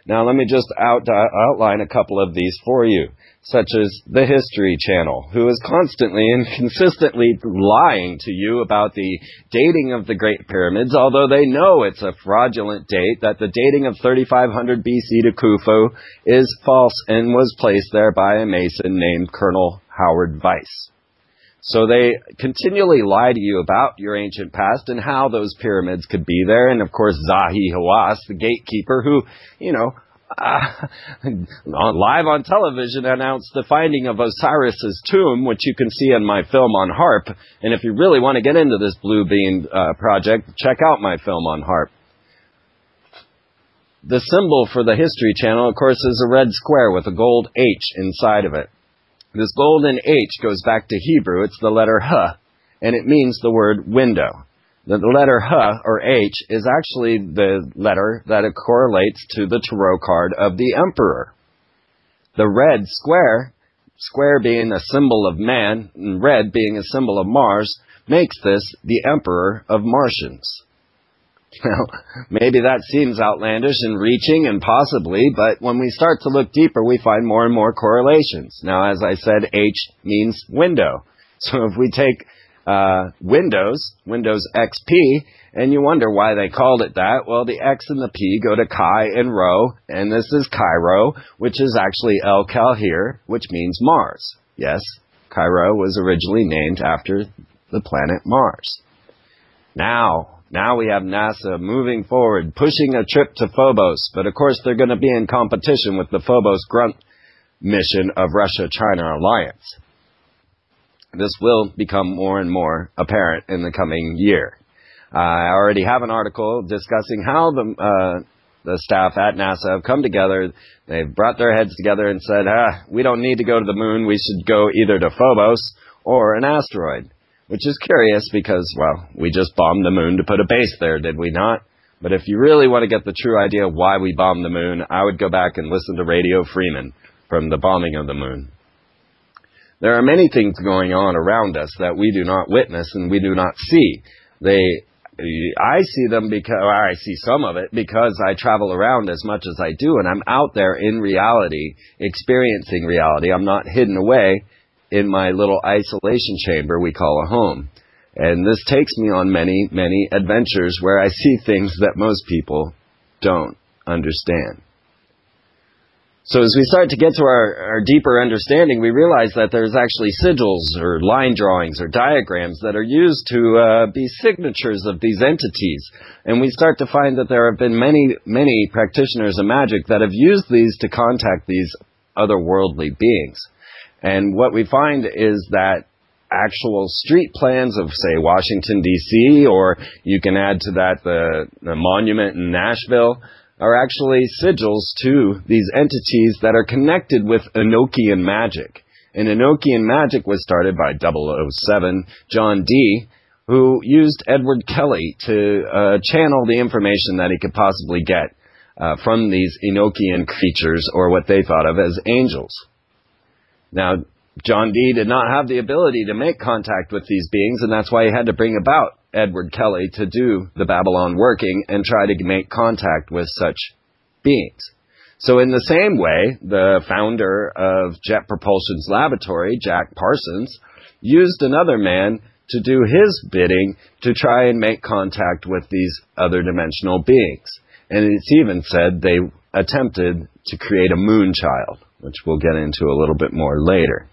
Now, let me just outline a couple of these for you, such as the History Channel, who is constantly and consistently lying to you about the dating of the Great Pyramids, although they know it's a fraudulent date, that the dating of 3500 BC to Khufu is false and was placed there by a Mason named Colonel Howard Weiss. So they continually lie to you about your ancient past and how those pyramids could be there. And of course, Zahi Hawass, the gatekeeper, who, live on television announced the finding of Osiris's tomb, which you can see in my film on HARP. And if you really want to get into this Blue Bean project, check out my film on HARP. The symbol for the History Channel, of course, is a red square with a gold H inside of it. This golden H goes back to Hebrew. It's the letter H, and it means the word window. The letter H, or H, is actually the letter that it correlates to the tarot card of the emperor. The red square being a symbol of man, and red being a symbol of Mars, makes this the emperor of Martians. Now, maybe that seems outlandish and reaching, and possibly, but when we start to look deeper, we find more and more correlations. Now, as I said, H means window. So if we take Windows XP, and you wonder why they called it that, well, the X and the P go to Chi and Rho, and this is Cairo, which is actually El Kalhir, which means Mars. Yes, Cairo was originally named after the planet Mars. Now we have NASA moving forward, pushing a trip to Phobos. But of course, they're going to be in competition with the Phobos Grunt mission of Russia-China alliance. This will become more and more apparent in the coming year. I already have an article discussing how the staff at NASA have come together. They've brought their heads together and said, we don't need to go to the moon. We should go either to Phobos or an asteroid. Which is curious because, well, we just bombed the moon to put a base there, did we not? But if you really want to get the true idea of why we bombed the moon, I would go back and listen to Radio Freeman from the bombing of the moon. There are many things going on around us that we do not witness and we do not see. I see them because, or I see some of it because I travel around as much as I do, and I'm out there in reality, experiencing reality. I'm not hidden away in my little isolation chamber we call a home. And this takes me on many, many adventures where I see things that most people don't understand. So as we start to get to our deeper understanding, we realize that there's actually sigils or line drawings or diagrams that are used to be signatures of these entities. And we start to find that there have been many, many practitioners of magic that have used these to contact these otherworldly beings. And what we find is that actual street plans of, say, Washington, D.C., or you can add to that the monument in Nashville, are actually sigils to these entities that are connected with Enochian magic. And Enochian magic was started by 007 John Dee, who used Edward Kelly to channel the information that he could possibly get from these Enochian creatures, or what they thought of as angels. Now, John Dee did not have the ability to make contact with these beings, and that's why he had to bring about Edward Kelly to do the Babylon working and try to make contact with such beings. So in the same way, the founder of Jet Propulsion's laboratory, Jack Parsons, used another man to do his bidding to try and make contact with these other dimensional beings. And it's even said they attempted to create a moon child, which we'll get into a little bit more later.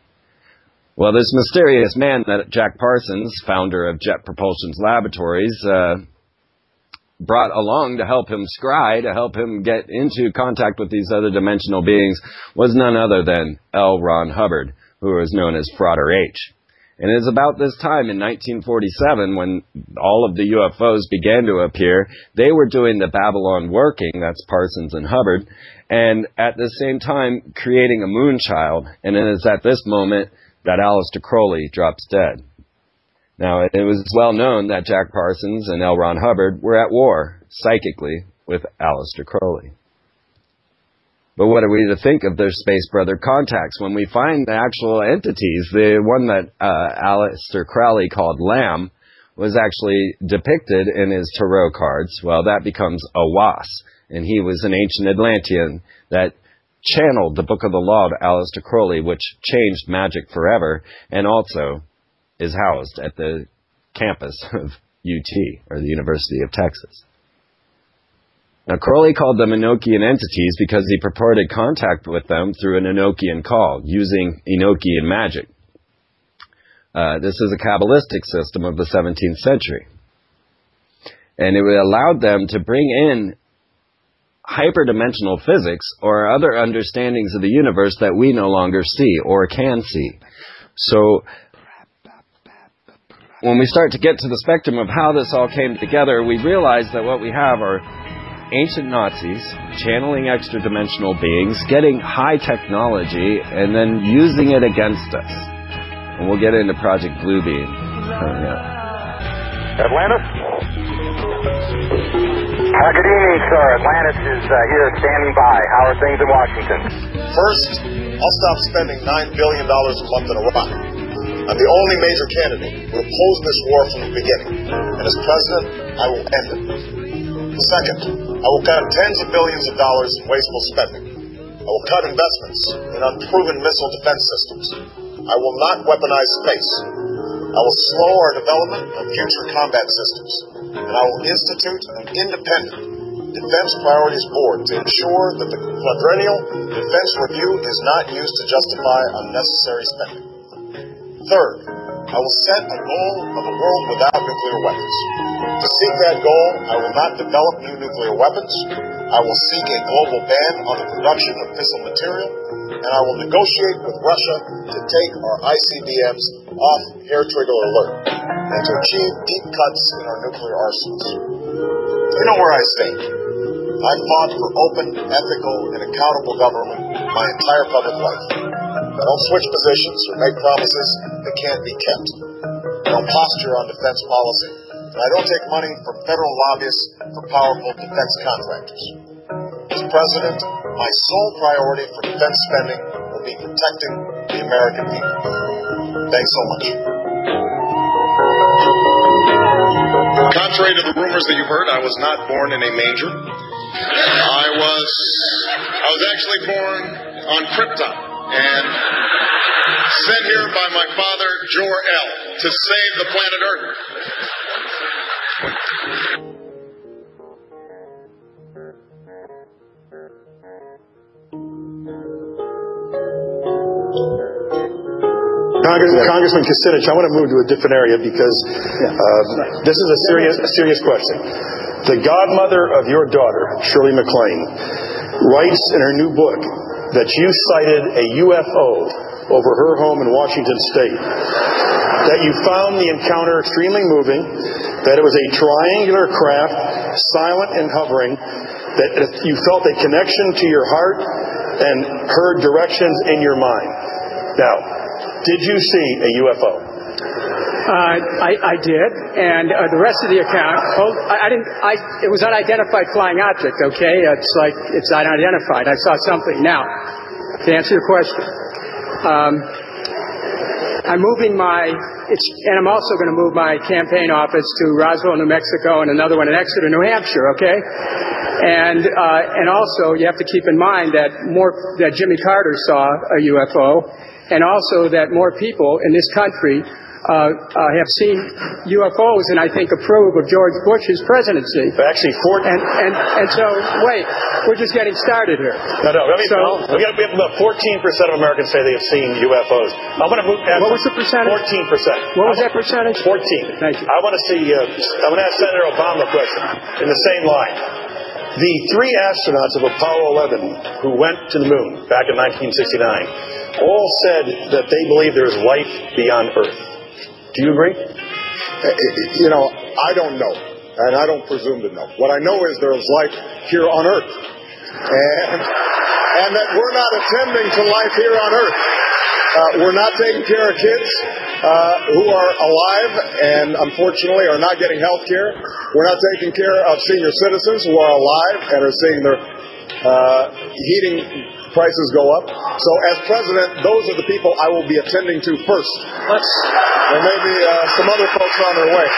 Well, this mysterious man that Jack Parsons, founder of Jet Propulsion's laboratories, brought along to help him scry, to help him get into contact with these other dimensional beings, was none other than L. Ron Hubbard, who was known as Frater H. And it was about this time in 1947 when all of the UFOs began to appear. They were doing the Babylon working, that's Parsons and Hubbard, and at the same time creating a moon child. And it is at this moment that Aleister Crowley drops dead. Now, it was well known that Jack Parsons and L. Ron Hubbard were at war, psychically, with Aleister Crowley. But what are we to think of their space brother contacts when we find the actual entities? The one that Aleister Crowley called Lamb was actually depicted in his tarot cards. Well, that becomes Awas. And he was an ancient Atlantean that channeled the Book of the Law to Aleister Crowley, which changed magic forever, and also is housed at the campus of UT, or the University of Texas. Now, Crowley called them Enochian entities because he purported contact with them through an Enochian call, using Enochian magic. This is a Kabbalistic system of the 17th century. And it allowed them to bring in hyperdimensional physics or other understandings of the universe that we no longer see or can see. So when we start to get to the spectrum of how this all came together, we realize that what we have are ancient Nazis channeling extra-dimensional beings, getting high technology, and then using it against us. And we'll get into Project Bluebeam coming up. Atlantis? Good evening, sir. Atlantis is here standing by. How are things in Washington? First, I'll stop spending $9 billion a month in Iraq. I'm the only major candidate who opposed this war from the beginning. And as president, I will end it. Second, I will cut tens of billions of dollars in wasteful spending. I will cut investments in unproven missile defense systems. I will not weaponize space. I will slow our development of future combat systems. And I will institute an independent Defense Priorities Board to ensure that the quadrennial defense review is not used to justify unnecessary spending. Third, I will set a goal of a world without nuclear weapons. To seek that goal, I will not develop new nuclear weapons. I will seek a global ban on the production of fissile material, and I will negotiate with Russia to take our ICBMs off hair trigger alert and to achieve deep cuts in our nuclear arsenals. You know where I stand. I've fought for open, ethical, and accountable government my entire public life. I don't switch positions or make promises that can't be kept. I don't posture on defense policy, and I don't take money from federal lobbyists for powerful defense contractors. As president, my sole priority for defense spending will be protecting the American people. Thanks so much. Contrary to the rumors that you've heard, I was not born in a manger. I was actually born on Krypton and sent here by my father, Jor-El, to save the planet Earth. Congressman Kucinich, I want to move to a different area because this is a serious question. The godmother of your daughter, Shirley MacLaine, writes in her new book that you cited a UFO over her home in Washington State, that you found the encounter extremely moving, that it was a triangular craft, silent and hovering, that you felt a connection to your heart and heard directions in your mind. Now, did you see a UFO? I did, and the rest of the account, it was unidentified flying object, okay? It's like, it's unidentified. I saw something. Now, to answer your question, I'm moving and I'm also going to move my campaign office to Roswell, New Mexico, and another one in Exeter, New Hampshire, okay? And also, you have to keep in mind that Jimmy Carter saw a UFO, and also that more people in this country have seen UFOs and I think approve of George Bush's presidency. But actually, and so wait, we're just getting started here. No. We have about 14% of Americans say they have seen UFOs. I'm going to move. What was the percentage? 14%. What was that percentage? 14. Thank you. I want to see. I'm going to ask Senator Obama a question in the same line. The 3 astronauts of Apollo 11 who went to the moon back in 1969 all said that they believe there is life beyond Earth. Do you agree? You know, I don't know, and I don't presume to know. What I know is there's life here on Earth, and that we're not attending to life here on Earth. We're not taking care of kids who are alive and unfortunately are not getting health care. We're not taking care of senior citizens who are alive and are seeing their heating prices go up. So as president, those are the people I will be attending to first. There may be some other folks on their way.